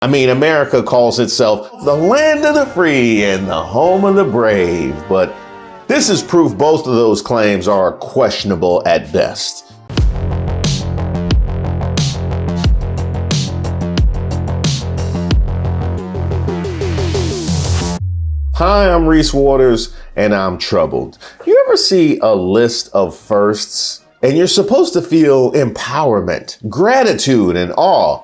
I mean, America calls itself the land of the free and the home of the brave, but this is proof both of those claims are questionable at best. Hi, I'm Reese Waters, and I'm troubled. You ever see a list of firsts, and you're supposed to feel empowerment, gratitude, and awe,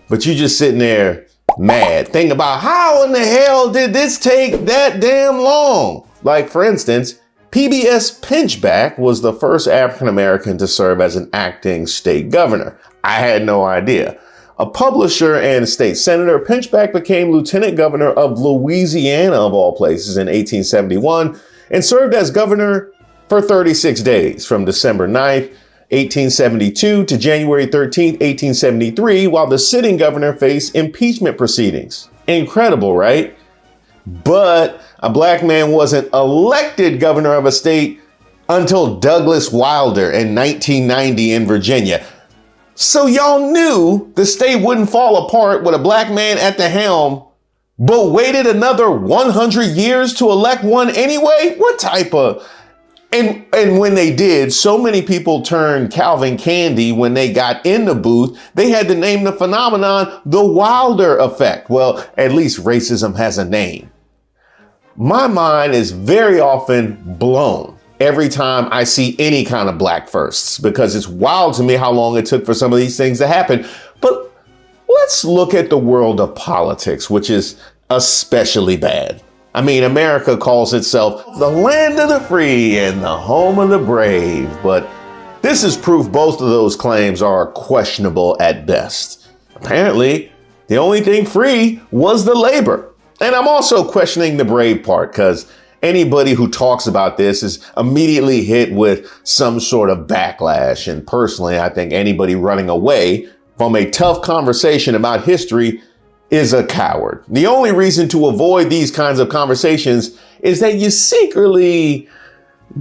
but you just sitting there mad, thinking about how in the hell did this take that damn long? Like, for instance, PBS Pinchback was the first African-American to serve as an acting state governor. I had no idea. A publisher and state senator, Pinchback became lieutenant governor of Louisiana, of all places, in 1871 and served as governor for 36 days from December 9th, 1872 to January 13th, 1873, while the sitting governor faced impeachment proceedings. Incredible, right? But a black man wasn't elected governor of a state until Douglas Wilder in 1990 in Virginia. So y'all knew the state wouldn't fall apart with a black man at the helm, but waited another 100 years to elect one anyway? What type of... And when they did, so many people turned Calvin Candy when they got in the booth, they had to name the phenomenon the Wilder effect. Well, at least racism has a name. My mind is very often blown every time I see any kind of black firsts, because it's wild to me how long it took for some of these things to happen. But let's look at the world of politics, which is especially bad. I mean, America calls itself the land of the free and the home of the brave, but this is proof both of those claims are questionable at best. Apparently, the only thing free was the labor. And I'm also questioning the brave part, because anybody who talks about this is immediately hit with some sort of backlash. And personally, I think anybody running away from a tough conversation about history is a coward. The only reason to avoid these kinds of conversations is that you secretly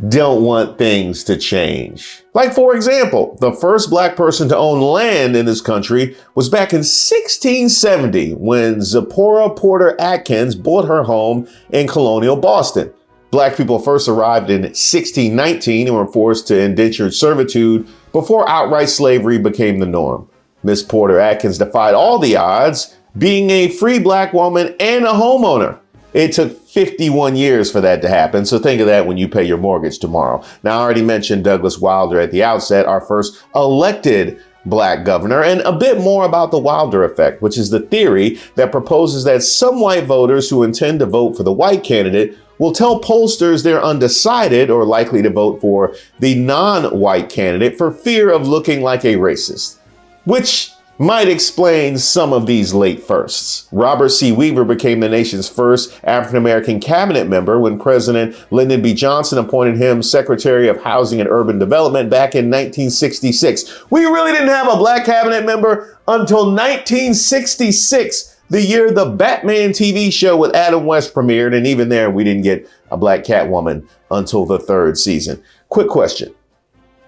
don't want things to change. Like, for example, the first black person to own land in this country was back in 1670 when Zipporah Porter Atkins bought her home in colonial Boston. Black people first arrived in 1619 and were forced to indentured servitude before outright slavery became the norm. Miss Porter Atkins defied all the odds, being a free black woman and a homeowner. It took 51 years for that to happen, so think of that when you pay your mortgage tomorrow. Now, I already mentioned Douglas Wilder at the outset, our first elected black governor, and a bit more about the Wilder effect, which is the theory that proposes that some white voters who intend to vote for the white candidate will tell pollsters they're undecided or likely to vote for the non-white candidate for fear of looking like a racist, which might explain some of these late firsts. Robert C. Weaver became the nation's first African-American cabinet member when President Lyndon B. Johnson appointed him Secretary of Housing and Urban Development back in 1966. We really didn't have a black cabinet member until 1966, the year the Batman TV show with Adam West premiered, and even there we didn't get a black Catwoman until the third season. Quick question.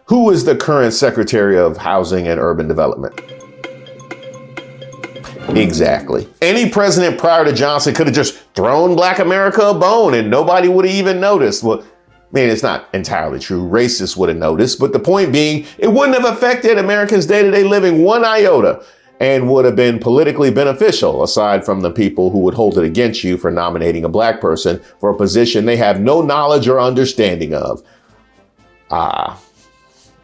Who is the current Secretary of Housing and Urban Development? Exactly. Any president prior to Johnson could have just thrown Black America a bone and nobody would have even noticed. Well, I mean, it's not entirely true. Racists would have noticed. But the point being, it wouldn't have affected Americans' day-to-day living one iota and would have been politically beneficial, aside from the people who would hold it against you for nominating a black person for a position they have no knowledge or understanding of.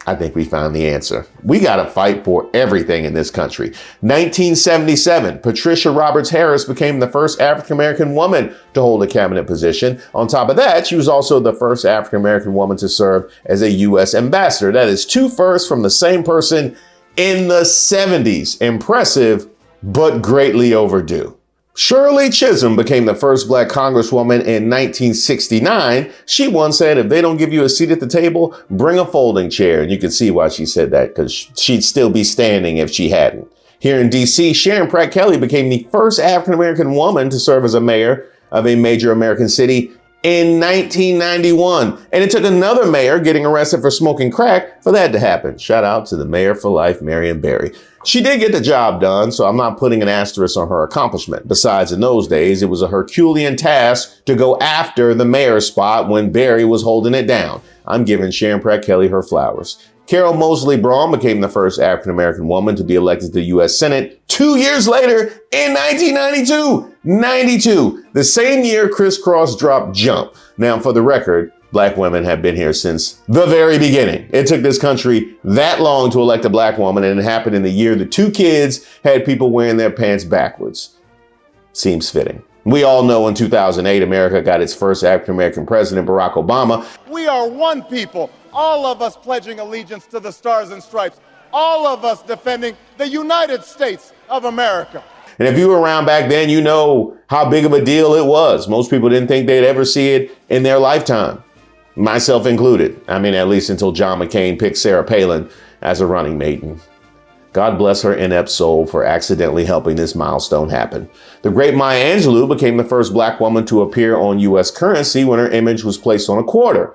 I think we found the answer. We got to fight for everything in this country. 1977, Patricia Roberts Harris became the first African-American woman to hold a cabinet position. On top of that, she was also the first African-American woman to serve as a U.S. ambassador. That is two firsts from the same person in the 70s. Impressive, but greatly overdue. Shirley Chisholm became the first black congresswoman in 1969. She once said, if they don't give you a seat at the table, bring a folding chair. And you can see why she said that, because she'd still be standing if she hadn't. Here in D.C., Sharon Pratt Kelly became the first African-American woman to serve as a mayor of a major American city in 1991. And it took another mayor getting arrested for smoking crack for that to happen. Shout out to the mayor for life, Marion Barry. she did get the job done, so I'm not putting an asterisk on her accomplishment. Besides, in those days, it was a Herculean task to go after the mayor's spot when Barry was holding it down. I'm giving Sharon Pratt Kelly her flowers. Carol Moseley Braun became the first African-American woman to be elected to the U.S. Senate 2 years later in 1992. The same year Criss Cross dropped Jump. Now, for the record, black women have been here since the very beginning. It took this country that long to elect a black woman, and it happened in the year the two kids had people wearing their pants backwards. Seems fitting. We all know in 2008, America got its first African-American president, Barack Obama. We are one people, all of us pledging allegiance to the Stars and Stripes, all of us defending the United States of America. And if you were around back then, you know how big of a deal it was. Most people didn't think they'd ever see it in their lifetime, myself included. I mean, at least until John McCain picked Sarah Palin as a running mate. And God bless her inept soul for accidentally helping this milestone happen. The great Maya Angelou became the first black woman to appear on U.S. currency when her image was placed on a quarter.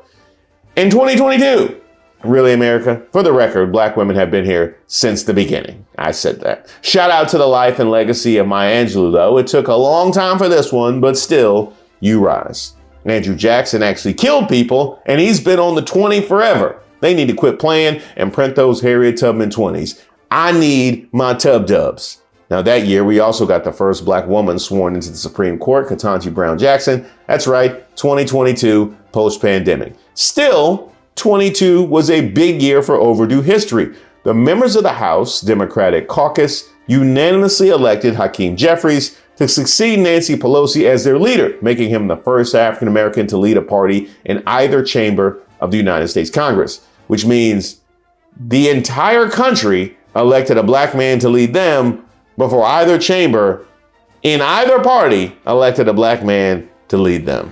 In 2022, really, America? For the record, black women have been here since the beginning. I said that. Shout out to the life and legacy of Maya Angelou, though. It took a long time for this one, but still, you rise. Andrew Jackson actually killed people, and he's been on the 20 forever. They need to quit playing and print those Harriet Tubman 20s. I need my tub dubs. Now, that year, we also got the first black woman sworn into the Supreme Court, Ketanji Brown Jackson. That's right, 2022, post-pandemic. Still, 22 was a big year for overdue history. The members of the House Democratic Caucus unanimously elected Hakeem Jeffries to succeed Nancy Pelosi as their leader, making him the first African-American to lead a party in either chamber of the United States Congress, which means the entire country elected a black man to lead them before either chamber in either party elected a black man to lead them.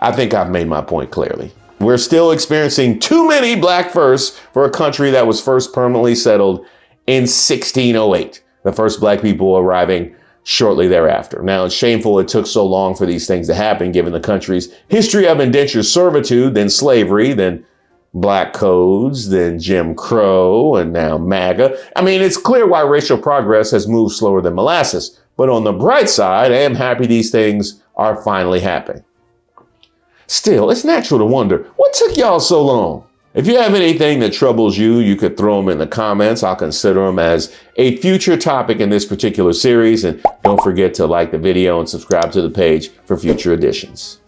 I think I've made my point clearly. We're still experiencing too many black firsts for a country that was first permanently settled in 1608, the first black people arriving shortly thereafter. Now, it's shameful it took so long for these things to happen, given the country's history of indentured servitude, then slavery, then black codes, then Jim Crow, and now MAGA. I mean, it's clear why racial progress has moved slower than molasses. But on the bright side, I am happy these things are finally happening. Still, it's natural to wonder, what took y'all so long? If you have anything that troubles you, you could throw them in the comments. I'll consider them as a future topic in this particular series. And don't forget to like the video and subscribe to the page for future editions.